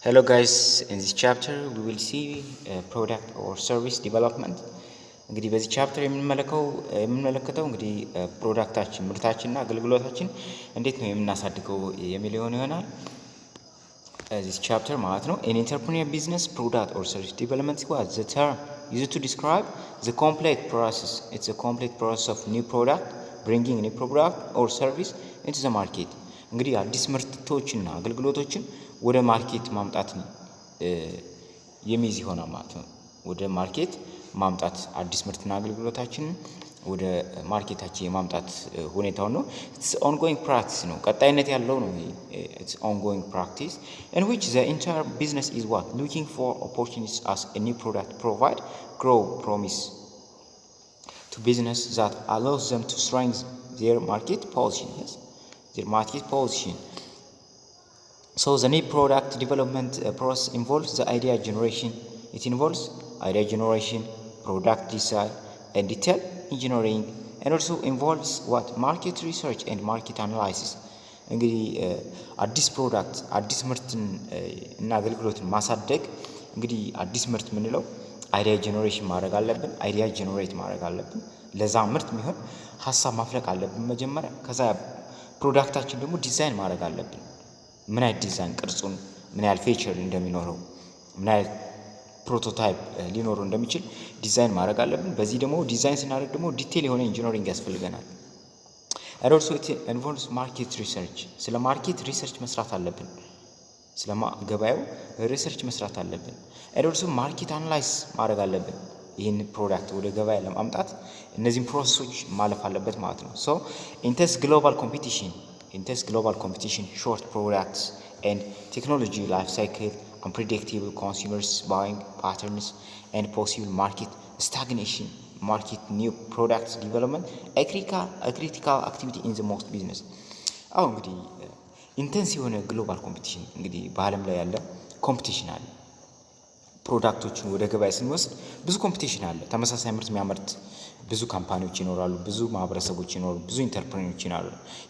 Hello guys, in this chapter we will see product or service development. እንግዲህ በዚህ ቻፕተር የምንመለከተው እንግዲህ ፕሮዳክታችን ምርታችንና አገልግሎታችን እንዴት ነው የምናሳድገው የሚለው ይሆናል። This chapter ማለት ነው in entrepreneurial business product or service development was the term used to describe the complete process. It's a complete process of new product, bringing new product or service into the market. እንግዲህ አዲስ ምርቶችና አገልግሎቶችን ወደ ማርኬት ማምጣትን የሚይዝ ይሆናል ማለት ነው። ወደ ማርኬት ማምጣት አዲስ ምርትና አገልግሎታችን ወደ ማርኬታችን የማምጣት ሁኔታው ነው። it's ongoing practice ነው፣ ቀጣይነት ያለው ነው። it's ongoing practice in which the entire business is what looking for opportunities as a new product provide grow promise to business that allows them to strengthen their market position. Yes, their market position. So the new product development process involves the idea generation. It involves idea generation, product design, and detail engineering, and also involves what market research and market analysis. እንግዲህ አዲስ ፕሮዳክት አዲስ ምርትን እና አገልግሎትን ማሳደግ እንግዲህ አዲስ ምርት ምንለው አይዲያ ጀነሬሽን ማድረግ አለብን። አይዲያ ጀነሬት ማድረግ አለብን። ለዛ ምርት የሚሆን ሐሳብ ማፍለቅ አለብን መጀመሪያ። ከዛ ፕሮዳክታችን ደግሞ ዲዛይን ማድረግ አለብን። ምን አይነት ዲዛይን ቅርጹን ምን ያህል ፊቸር እንደሚኖረው ምን ያህል ፕሮቶታይፕ ሊኖረው እንደሚችል ዲዛይን ማድረግ አለብን። በዚህ ደግሞ ዲዛይን ስናደርግ ደግሞ ዲቴል የሆነ ኢንጂነሪንግ ያስፈልገናል። and also it involves market research. ስለ ማርኬት ሪሰርች መስራት አለብን። ስለ ገበያው ሪሰርች መስራት አለብን። and also ማርኬት አናላይዝ ማድረግ አለብን። ይህን ፕሮዳክት ወደ ገበያ ለማምጣት እነዚህን ፕሮሰሶች ማለፍ አለበት ማለት ነው። so intense global competition, short products and technology life cycle, unpredictable consumers buying patterns, and possible market stagnation, market new products development, a critical activity in the most business. አሁን እንግዲህ ኢንቴንስ የሆነ ግሎባል ኮምፒቲሽን እንግዲህ በዓለም ላይ ያለ ኮምፒቲሽን አለ። ፕሮዳክቶችን ወደ ገበያ ስንወስድ ብዙ ኮምፒቲሽን አለ። ተመሳሳይ ምርት የሚያመርት ብዙ ካምፓኒዎች ይኖራሉ፣ ብዙ ማህበረሰቦች ይኖራሉ፣ ብዙ ኢንተርፕረነሮች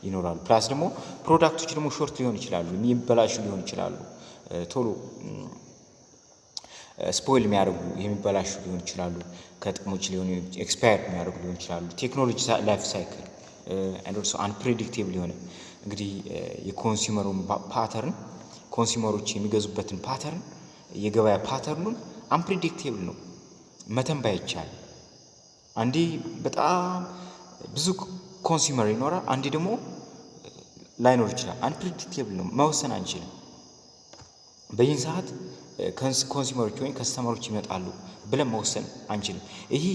ይኖራሉ። ፕላስ ደግሞ ፕሮዳክቶች ደግሞ ሾርት ሊሆን ይችላሉ፣ የሚበላሹ ሊሆን ይችላሉ፣ ቶሎ ስፖይል የሚያደርጉ የሚበላሹ ሊሆን ይችላሉ፣ ከጥቅሞች ሊሆኑ ኤክስፓየር የሚያደርጉ ሊሆን ይችላሉ። ቴክኖሎጂ ላይፍ ሳይክል and also unpredictable የሆነ እንግዲህ የኮንሱመሩን ፓተርን ኮንሱመሮች የሚገዙበትን ፓተርን የገበያ ፓተርኑን አንፕሬዲክቴብል ነው፣ መተንበይ አይቻልም። አንዴ በጣም ብዙ ኮንሱመር ይኖራል፣ አንዴ ደግሞ ላይኖር ይችላል። አንፕሬዲክቴብል ነው፣ መወሰን አንችልም። በይህን ሰዓት ኮንሱመሮች ወይም ከስተመሮች ይመጣሉ ብለን መወሰን አንችልም። ይሄ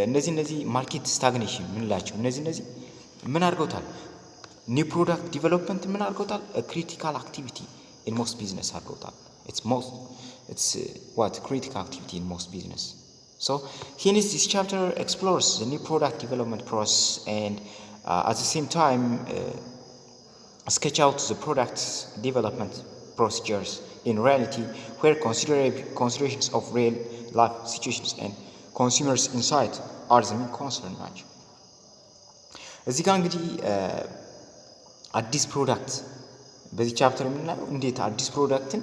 እነዚህ ማርኬት ስታግኔሽን ምንላቸው እነዚህ ምን አድርገውታል? ኒው ፕሮዳክት ዲቨሎፕመንት ምን አድርገውታል? ክሪቲካል አክቲቪቲ ኢን ሞስት ቢዝነስ አድርገውታል። it's what critical activity in most business. So here is this chapter explores the new product development process and at the same time sketch out the product development procedures in reality where considerations of real life situations and consumers insight are the main concern ናቸው። እዚህ ጋር እንግዲህ አዲስ ፕሮዳክት በዚህ ቻፕተር የምናየው እንዴት አዲስ ፕሮዳክትን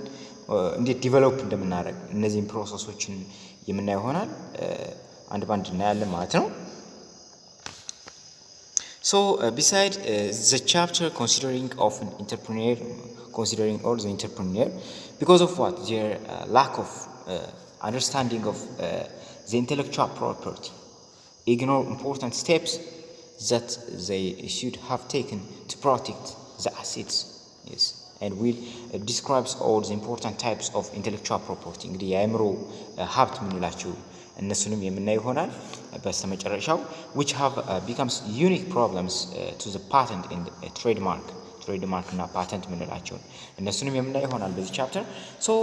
እንዴት ዲቨሎፕ እንደምናደርግ እነዚህን ፕሮሰሶችን የምናየው ይሆናል። አንድ ባንድ እናያለን ማለት ነው። so beside the chapter considering all the entrepreneur because of what their lack of understanding of the intellectual property ignore important steps that they should have taken to protect the assets. Yes, and will describes all the important types of intellectual property. እንግዲህ የአእምሮ ሀብት ምንላቸው እነሱንም የምናይ ይሆናል በስተመጨረሻው which have becomes unique problems to the patent and trademark እና patent ምንላቸው እነሱንም የምናይ ይሆናል በዚህ ቻፕተር። so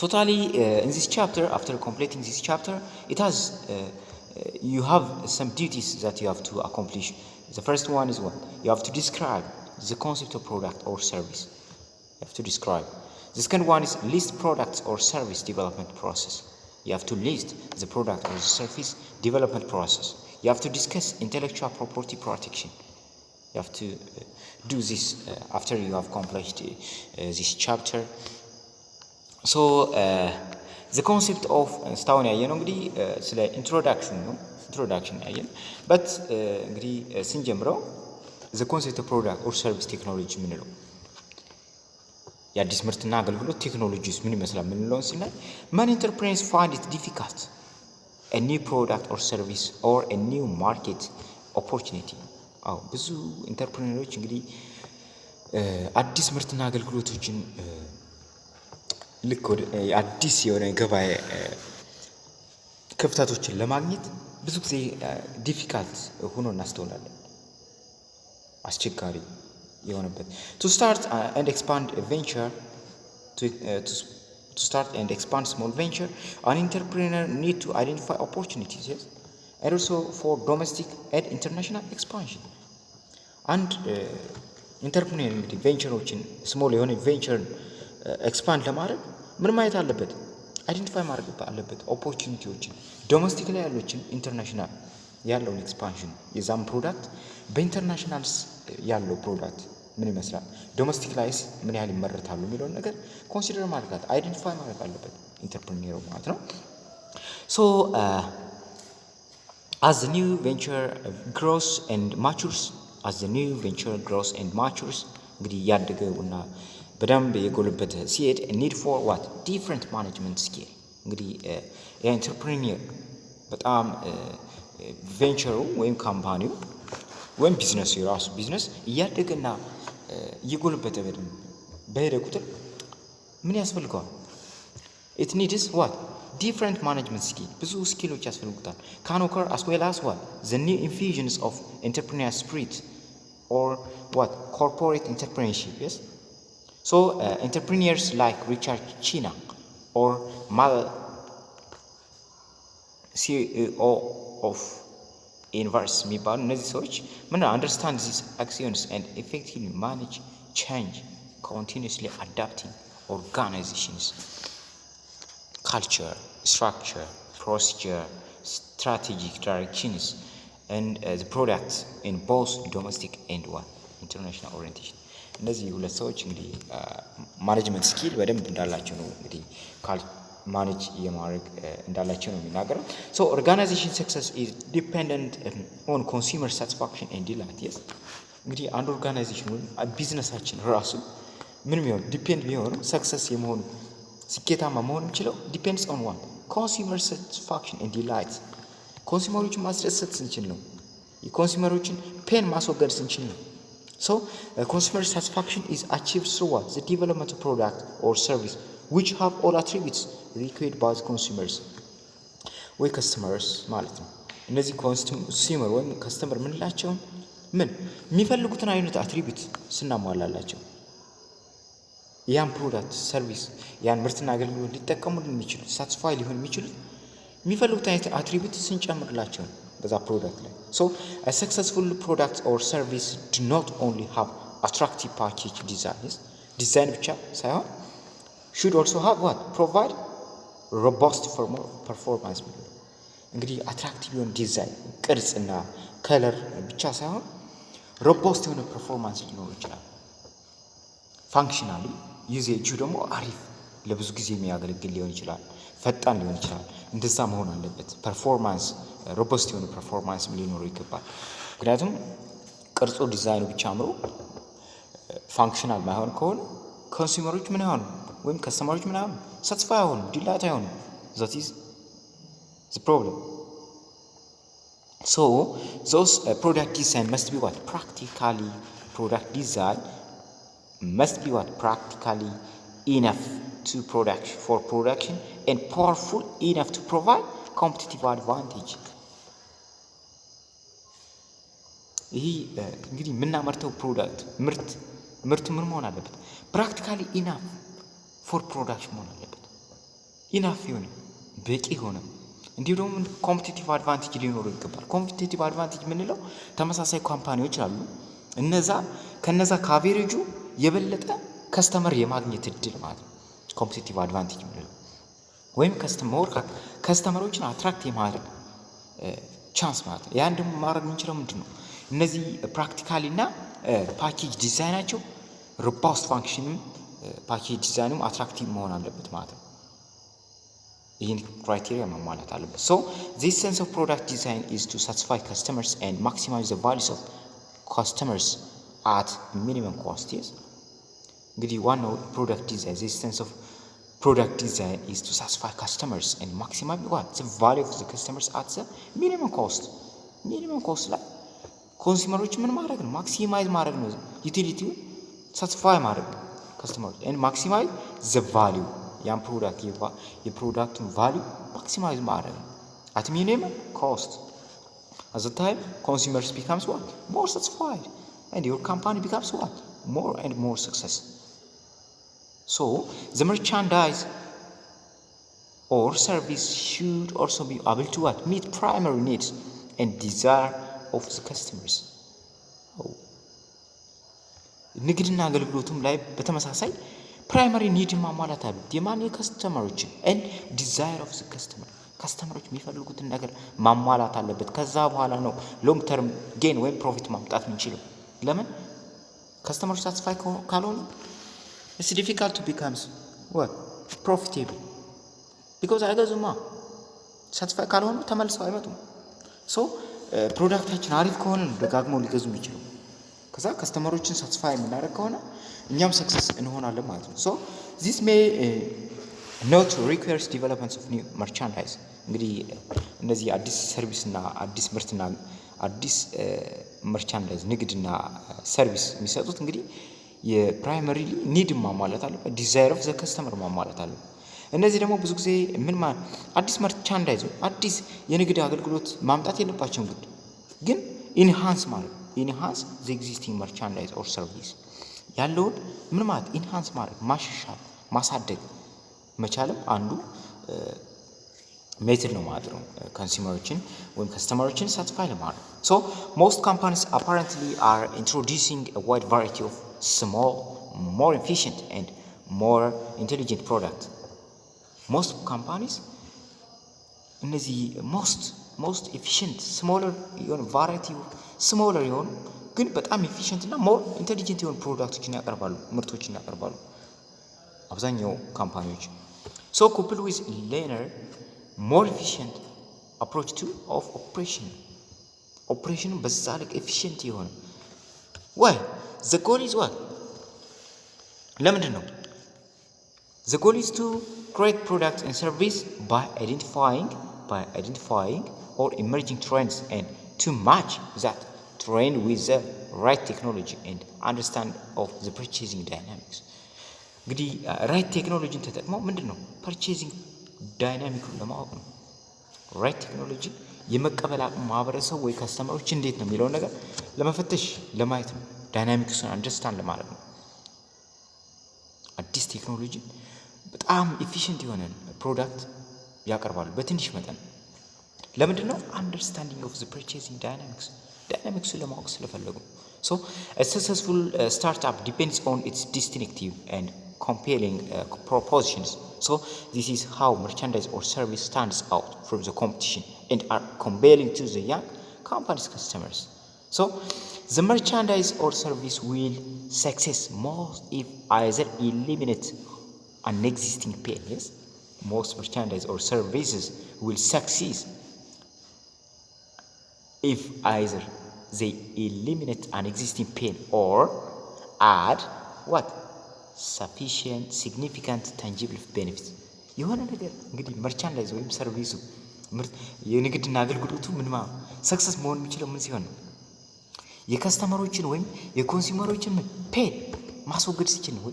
totally in this chapter, after completing this chapter, it has you have some duties that you have to accomplish. The first one is what you have to describe the concept of product or service. You have to describe. The second one is list products or service development process. You have to list the product or the service development process. You have to discuss intellectual property protection. You have to do this after you have completed this chapter. ሶ the concept of እስካሁን ያየነው እንግዲህ ስለ ኢንትሮዳክሽን ያየን በት እንግዲህ ስንጀምረው the concept of product or service technology ምንለው የአዲስ ምርትና አገልግሎት ቴክኖሎጂስ ምን ይመስላል ምንለውን ስናይ many entrepreneurs find it difficult a new product or service or a new market opportunity ብዙ ኢንተርፕረነሮች እንግዲህ አዲስ ምርትና አገልግሎቶችን ልክ ወደ አዲስ የሆነ ገበያ ክፍተቶችን ለማግኘት ብዙ ጊዜ ዲፊካልት ሆኖ እናስተውላለን አስቸጋሪ የሆነበት to start and expand a venture to start and expand small venture an entrepreneur need to identify opportunities yes and also for domestic and international expansion and entrepreneur እንግዲህ ቬንቸሮችን ስሞል የሆነ ቬንቸር ኤክስፓንድ ለማድረግ ምን ማየት አለበት አይደንቲፋይ ማድረግ አለበት ኦፖርቹኒቲዎችን ዶሜስቲክ ላይ ያሉትን ኢንተርናሽናል ያለውን ኤክስፓንሽን የዛም ፕሮዳክት በኢንተርናሽናልስ ያለው ፕሮዳክት ምን ይመስላል ዶሜስቲክ ላይስ ምን ያህል ይመረታሉ የሚለውን ነገር ኮንሲደር ማድረግ አይደንቲፋይ ማድረግ አለበት ኢንተርፕረነሩ ማለት ነው ሶ as the new venture grows and matures እንግዲህ ያደገውና በደንብ የጎለበተ ሲሄድ need for what different management skill እንግዲህ የኢንተርፕረነር በጣም ቬንቸሩ ወይም ካምፓኒው ወይም ቢዝነስ የራሱ ቢዝነስ እያደገና እየጎለበተ በሄደ ቁጥር ምን ያስፈልገዋል it needs what different management skill ብዙ ስኪሎች ያስፈልጉታል can occur as well as what the new infusions of entrepreneurial spirit or what corporate entrepreneurship yes so entrepreneurs like Richard China or Mal CEO of Inverse የሚባሉ እነዚህ ሰዎች ምን understand these actions and effectively manage change continuously adapting organizations culture structure procedure strategic directions and the products in both domestic and what international orientation እነዚህ ሁለት ሰዎች እንግዲህ ማኔጅመንት ስኪል በደንብ እንዳላቸው ነው እንግዲህ ማኔጅ የማድረግ እንዳላቸው ነው የሚናገረው so organization success is dependent on consumer satisfaction and delight yes እንግዲህ አንድ ኦርጋናይዜሽን ወይ ቢዝነሳችን ራሱ ምንም ይሁን ዲፔንድ ቢሆንም ሰክሰስ የመሆኑ ስኬታማ መሆን የሚችለው ዲፔንድስ ኦን ዋን ኮንሱመር ሳቲስፋክሽን ኤንድ ዲላይት ኮንሱመሮችን ማስደሰት ስንችል ነው የኮንሱመሮችን ፔን ማስወገድ ስንችል ነው so consumer satisfaction is achieved through what the development of product or service which have all attributes required by the consumers ወይ customers ማለት ነው እነዚህ ኮንሱመር ወይ ከስተመር ምንላቸው ምን የሚፈልጉትን አይነት አትሪቢዩት ስናሟላላቸው ያን ፕሮዳክት ሰርቪስ ያን ምርትና አገልግሎት ሊጠቀሙ የሚችሉ ሳቲስፋይ ሊሆን የሚችሉ የሚፈልጉት አይነት አትሪቢዩት ስንጨምርላቸው በዛ ፕሮዳክት ላይ so a successful product or service do not only have attractive package design ብቻ ሳይሆን should also have what provide robust performance እንግዲህ አትራክቲቭ የሆነ ዲዛይን ቅርጽና ከለር ብቻ ሳይሆን robust የሆነ performance ሊኖር ይችላል ፋንክሽናሊ ዩዜጁ ደግሞ አሪፍ ለብዙ ጊዜ የሚያገለግል ሊሆን ይችላል ፈጣን ሊሆን ይችላል እንደዛ መሆን አለበት ፐርፎርማንስ ሮበስት የሆነ ፐርፎርማንስ ሊኖረው ይገባል ምክንያቱም ቅርጹ ዲዛይኑ ብቻ አምሮ ፋንክሽናል ማይሆን ከሆነ ኮንሱመሮች ምን ያሆኑ ወይም ከስተመሮች ምን ያሆኑ ሳቲስፋይ አይሆኑ ዲላይት አይሆኑ that is the problem so those product design must be what practically enough to production and powerful enough to provide competitive advantage ይሄ እንግዲህ የምናመርተው ፕሮዳክት ምርት ምን መሆን አለበት practically enough for production መሆን አለበት enough ይሆን በቂ ሆነ እንዲሁ ደግሞ competitive advantage ሊኖረው ይገባል competitive advantage ምንለው ተመሳሳይ ካምፓኒዎች አሉ ከነዛ ካቬሬጁ የበለጠ ከስተመር የማግኘት እድል ማለት ነው competitive advantage ምንለው ወይም ከስተመሮችን አትራክት የማድረግ ቻንስ ማለት ነው ያን ደግሞ ማድረግ የምንችለው ምንድነው እነዚህ ፕራክቲካሊ እና ፓኬጅ ዲዛይናቸው ሮባስት ፋንክሽን ፓኬጅ ዲዛይኑም አትራክቲቭ መሆን አለበት ማለት ነው። ይህን ክራይቴሪያ ማሟላት አለበት። So this sense of product design is to satisfy customers and maximize the values of customers at minimum cost. Yes. እንግዲህ ዋናው ፕሮዳክት ዲዛይን this sense of product design is to satisfy customers and maximize what the value of the customers at the minimum cost. minimum cost ላይ ኮንሱመሮች ምን ማድረግ ነው? ማክሲማይዝ ማድረግ ነው። ዩቲሊቲውን ሳቲስፋይ ማድረግ ነው ከስተመሮች and maximize the value ያን ፕሮዳክት የፕሮዳክቱን ቫልዩ ማክሲማይዝ ማድረግ ነው at minimum cost. At the time consumers becomes what? More satisfied and your company becomes what? More and more success. So the merchandise or service should also be able to what? Meet primary needs and desire of the customers. ንግድና አገልግሎቱም ላይ በተመሳሳይ ፕራይመሪ ኒድ ማሟላት አለበት። የማን የከስተመሮችን and desire of the customer ከስተመሮች የሚፈልጉትን ነገር ማሟላት አለበት። ከዛ በኋላ ነው ሎንግ ተርም ጌን ወይም ፕሮፊት ማምጣት የምንችለው። ለምን ከስተመሮች ሳቲስፋይ ካልሆኑ it's difficult to become what profitable because አይገዙማ ሳቲስፋይ ካልሆኑ ተመልሰው አይመጡም። ሶ ፕሮዳክታችን አሪፍ ከሆነ ደጋግመው ሊገዙ የሚችለው። ከዛ ከስተመሮችን ሳቲስፋይ የምናደርግ ከሆነ እኛም ሰክሰስ እንሆናለን ማለት ነው። ሶ this may not requires developments of new merchandise. እንግዲህ እነዚህ አዲስ ሰርቪስ እና አዲስ ምርትና አዲስ መርቻንዳይዝ ንግድና ሰርቪስ የሚሰጡት እንግዲህ የፕራይመሪሊ ኒድ ማሟላት አለበት፣ ዲዛይር ኦፍ ዘ ከስተመር ማሟላት አለበት። እነዚህ ደግሞ ብዙ ጊዜ ምን ማለት አዲስ መርቻንዳይዝ አዲስ የንግድ አገልግሎት ማምጣት የለባቸውም። ግን ኢንሃንስ ማለት ኢንሃንስ ዘ ኤግዚስቲንግ መርቻንዳይዝ ኦር ሰርቪስ ያለውን ምን ማለት ኢንሃንስ ማለት ማሻሻል ማሳደግ መቻልም አንዱ ሜተድ ነው ማለት ነው ኮንሱመሮችን ወይም ከስተመሮችን ሳቲስፋይ ለማድረግ። So most companies apparently are introducing a wide variety of small, more efficient and more intelligent products. Most companies እነዚህ most efficient smaller የሆነ variety of smaller የሆኑ ግን በጣም efficient እና more intelligent የሆኑ ፕሮዳክቶችን ያቀርባሉ፣ ምርቶችን ያቀርባሉ አብዛኛው ካምፓኒዎች። So coupled with leaner more efficient approach to of operation በዛ ልክ efficient የሆነ why the goal is what ለምንድን ነው the goal is to create products and service by identifying or emerging trends and to match that trend with the right technology and understand of the purchasing dynamics. እንግዲህ ራይት ቴክኖሎጂን ተጠቅመው ምንድን ነው ፐርቼዚንግ ዳይናሚኩን ለማወቅ ነው። ራይት ቴክኖሎጂ የመቀበል አቅም ማህበረሰብ ወይ ከስተመሮች እንዴት ነው የሚለውን ነገር ለመፈተሽ ለማየት ነው። ዳይናሚክሱን አንደርስታንድ ለማድረግ ነው። አዲስ ቴክኖሎጂ በጣም ኤፊሽንት የሆነ ፕሮዳክት ያቀርባሉ በትንሽ መጠን። ለምንድን ነው አንደርስታንዲንግ ኦፍ ዘ ፐርቼዚንግ ዳይናሚክሱን ለማወቅ ስለፈለጉ። So a successful startup depends on its distinctive and compelling propositions. So this is how merchandise or service stands out from the competition and are compelling to the young company's customers. So the merchandise or service will success most if either eliminate an existing pain. Yes, most merchandise or services will succeed if either they eliminate an existing pain or add what sufficient significant tangible benefits. የሆነ ነገር እንግዲህ መርቻንዳይዝ ወይም ሰርቪሱ የንግድና አገልግሎቱ ምን ማለት ሰክሰስ መሆን የሚችለው ምን ሲሆን ነው? የከስተመሮችን ወይም የኮንሱመሮችን ፔን ማስወገድ ሲችል ነው።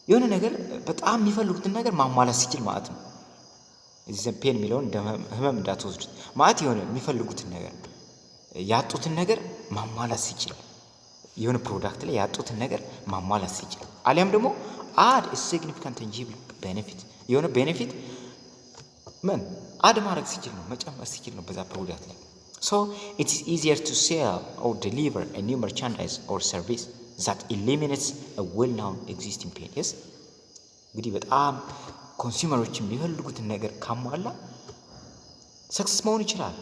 የሆነ ነገር በጣም የሚፈልጉትን ነገር ማሟላት ሲችል ማለት ነው። እዚህ ፔን የሚለውን እንደ ህመም እንዳትወስዱት ማለት የሆነ የሚፈልጉትን ነገር ያጡትን ነገር ማሟላት ሲችል የሆነ ፕሮዳክት ላይ ያጡትን ነገር ማሟላት ሲችል አሊያም ደግሞ add a significant tangible benefit የሆነ ቤኔፊት ምን አድ ማድረግ ሲችል ነው መጨመር ሲችል ነው በዛ ፕሮዳክት ላይ። So it is easier to sell or deliver a new merchandise or service that eliminates a well-known existing pain. Yes እንግዲህ በጣም ኮንሱመሮች የሚፈልጉትን ነገር ካሟላ ሰክሰስ መሆን ይችላል።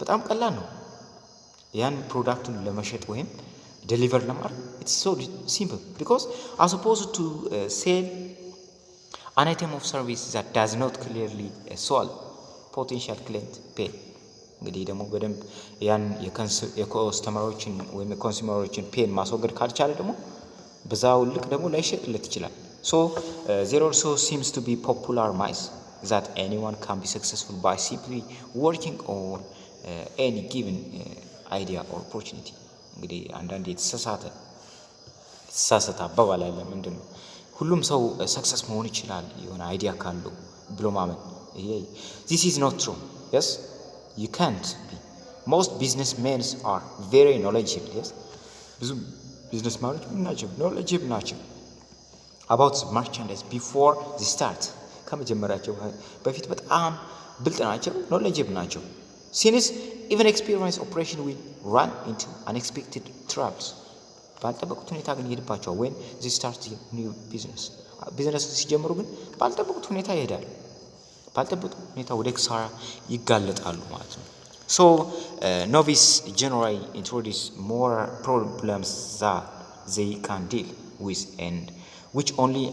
በጣም ቀላል ነው ያን ፕሮዳክቱን ለመሸጥ ወይም deliver ለማድረግ it's so simple because as opposed to sell an item of service that does not clearly solve potential client pain እንግዲህ ደግሞ በደንብ ያን የኮስተመሮችን ወይም የኮንሱመሮችን ፔን ማስወገድ ካልቻለ ደግሞ በዛው ልክ ደግሞ ላይሸጥለት ይችላል so there also seems to be popular myth that anyone can be successful by simply working on any given idea or opportunity እንግዲህ አንዳንዴ የተሳሳተ አባባል አለ ምንድነው ሁሉም ሰው ሰክሰስ መሆን ይችላል የሆነ አይዲያ ካለው ብሎ ማመን ይሄ this is not true yes you can't be most businessmen are very knowledgeable yes ብዙ ቢዝነስ ማኖች ናቸው knowledgeable ናቸው about merchandise before they start ከመጀመራቸው በፊት በጣም ብልጥ ናቸው knowledgeable ናቸው since even experienced operation will run into unexpected troubles ባልጠበቁት ሁኔታ ግን ይሄድባቸዋል when they start a new business ሲጀምሩ ግን ባልጠበቁት ሁኔታ ይሄዳል ባልጠበቁት ሁኔታ ወደ ኪሳራ ይጋለጣሉ ማለት ነው so novice generally introduce more problems that they can deal with and which only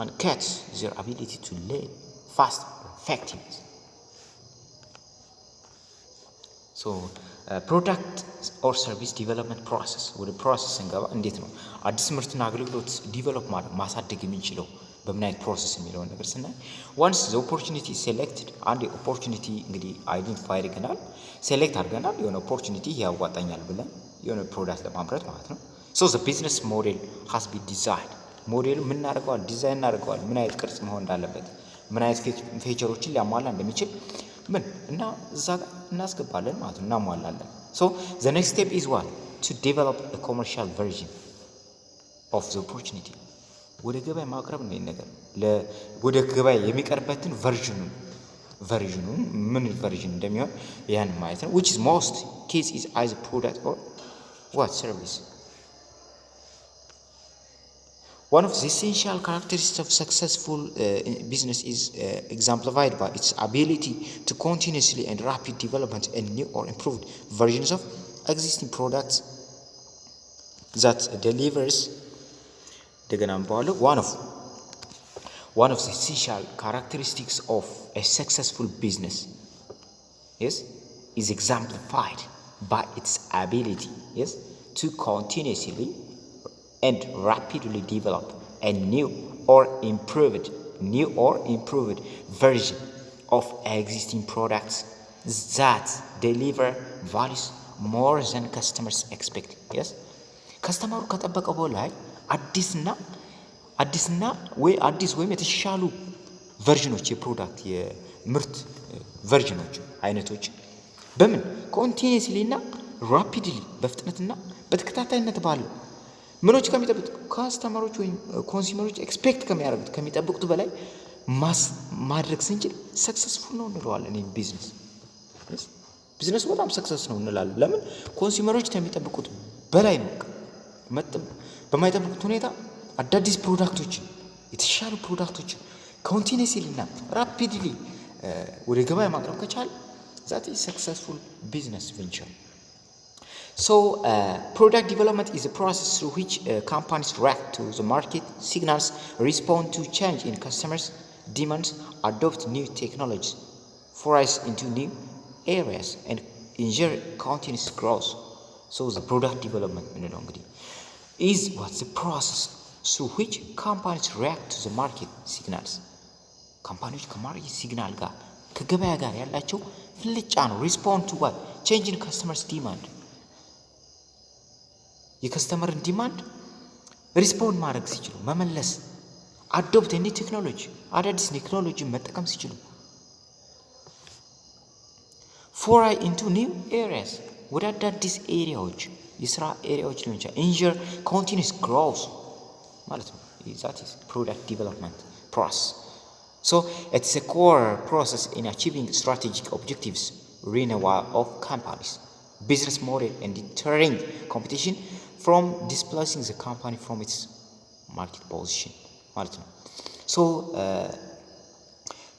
undercuts their ability to learn fast and effectively so product or service development process ወደ ፕሮሰስ እንገባ እንዴት ነው አዲስ ምርትና አገልግሎት ዲቨሎፕ ማድረግ ማሳደግ የምንችለው በምን አይነት ፕሮሰስ የሚለው ነገር ስናይ once the opportunity is selected and the opportunity እንግዲህ አይደንቲፋይ አድርገናል ሴሌክት አድርገናል የሆነ opportunity ያዋጣኛል ብለን የሆነ ፕሮዳክት ለማምረት ማለት ነው so the business model has been designed ሞዴሉ ምን እናደርገዋል ዲዛይን እናደርገዋል ምን አይነት ቅርጽ መሆን እንዳለበት ምን አይነት ፊቸሮችን ሊያሟላ እንደሚችል ምን እና እዛ ጋር እናስገባለን ማለት ነው እናሟላለን so the next step is what to develop a commercial version of the opportunity ወደ ገበያ ማቅረብ ነው ነገር ወደ ገበያ የሚቀርበትን ቨርዥኑ ምን ቨርዥን እንደሚሆን ያን ማለት ነው which is most case is either product or what service one of the essential characteristics of successful business is exemplified by its ability to continuously and rapid development and new or improved versions of existing products that delivers one of the essential characteristics of a successful business is exemplified by its ability to continuously and rapidly develop a new or improved version of existing products that deliver values more than customers expect ከስተመሩ ከጠበቀው በላይ አዲስ ወይም የተሻሉ ቨርዥኖች የፕሮዳክት የምርት ቨርዥኖች አይነቶች በምን ኮንቲኒየስሊ እና ራፒድሊ በፍጥነትና በተከታታይነት ባለው ምኖች ከሚጠብቁት ካስተመሮች ወይም ኮንሱመሮች ኤክስፔክት ከሚጠብቁት በላይ ማድረግ ስንችል ሰክሰስፉል ነው እንለዋለን ይሄ ቢዝነስ በጣም ሰክሰስ ነው እንላለን ለምን ኮንሱመሮች ከሚጠብቁት በላይ ነው በማይጠብቁት ሁኔታ አዳዲስ ፕሮዳክቶችን የተሻሉ ፕሮዳክቶችን ኮንቲኒየስሊ እና ራፒድሊ ወደ ገበያ ማቅረብ ከቻለ that is successful business venture so product development is a process through which companies react to the market signals respond to change in customers demands adopt new technologies forage into new areas and ensure continuous growth so the product development is what the process through which companies react to the market signals companies ከማርኬት ሲግናል ጋር ከገበያ ጋር ያላቸው ፍልጫ ነው respond to what change in customers demand የከስተመርን ዲማንድ ሪስፖንድ ማድረግ ሲችሉ መመለስ አዶፕት any ቴክኖሎጂ አዳዲስ ቴክኖሎጂ መጠቀም ሲችሉ foray into new areas ወደ አዳዲስ ኤሪያዎች የስራ ኤሪያዎች ሊሆን ይችላል ensure continuous growth ማለት ነው that is product development process so it's a core process in achieving strategic objectives renewal of companies business model and deterring competition from displacing the company from its market position ማለት ነው so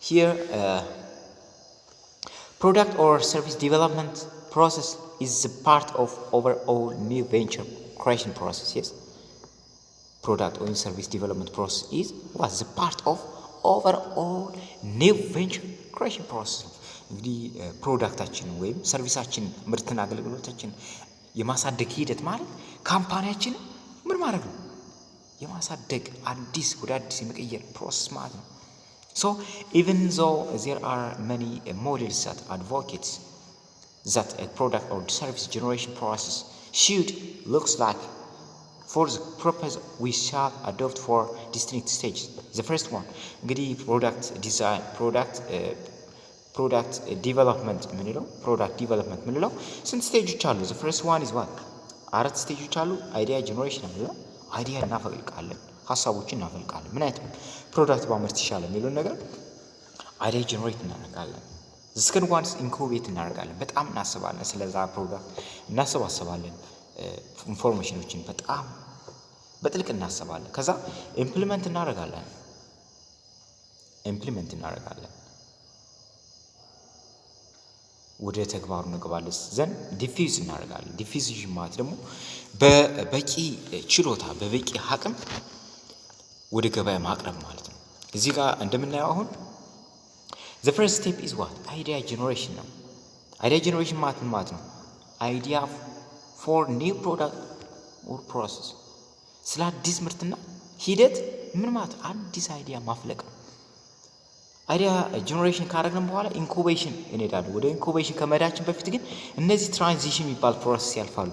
here product or service development process is a part of overall new venture creation process. Yes, product or service development process is what the part of overall new venture creation process. እንግዲህ ፕሮዳክታችን ወይም ሰርቪሳችን ምርትና አገልግሎታችን የማሳደግ ሂደት ማለት ካምፓኒያችን ምን ማድረግ ነው የማሳደግ አዲስ ወደ አዲስ የመቀየር ፕሮሰስ ማለት ነው። So even though there are many models that advocates that a product or service generation process should looks like for the purpose we shall adopt for distinct stages. The first one እንግዲህ product design product development ምንለው ስንት ስቴጆች አሉ? the first one is what አራት ስቴጆች አሉ። አይዲያ ጀነሬሽን አለ። አይዲያ እናፈልቃለን፣ ሐሳቦችን እናፈልቃለን። ምን አይነት ፕሮዳክት ባመርት ይሻላል የሚለውን ነገር አይዲያ ጀነሬት እናደርጋለን። the second one is incubate እናደርጋለን። በጣም እናስባለን፣ ስለዛ ፕሮዳክት እናሰባስባለን፣ ኢንፎርሜሽኖችን በጣም በጥልቅ እናስባለን። ከዛ ኢምፕሊመንት እናደርጋለን ወደ ተግባሩ እንገባለን። ዘን ዲፊውዝ እናደርጋለን። ዲፊውዥን ማለት ደግሞ በበቂ ችሎታ በበቂ አቅም ወደ ገበያ ማቅረብ ማለት ነው። እዚህ ጋር እንደምናየው አሁን the first step is what idea generation ነው። አይዲያ ጀነሬሽን ማለት ምን ማለት ነው? አይዲያ for new product or process ስለ አዲስ ምርትና ሂደት ምን ማለት አዲስ አይዲያ ማፍለቅ ነው። አይዲያ ጀነሬሽን ካደረግን በኋላ ኢንኩቤሽን እንሄዳለን። ወደ ኢንኩቤሽን ከመሄዳችን በፊት ግን እነዚህ ትራንዚሽን የሚባል ፕሮሰስ ያልፋሉ።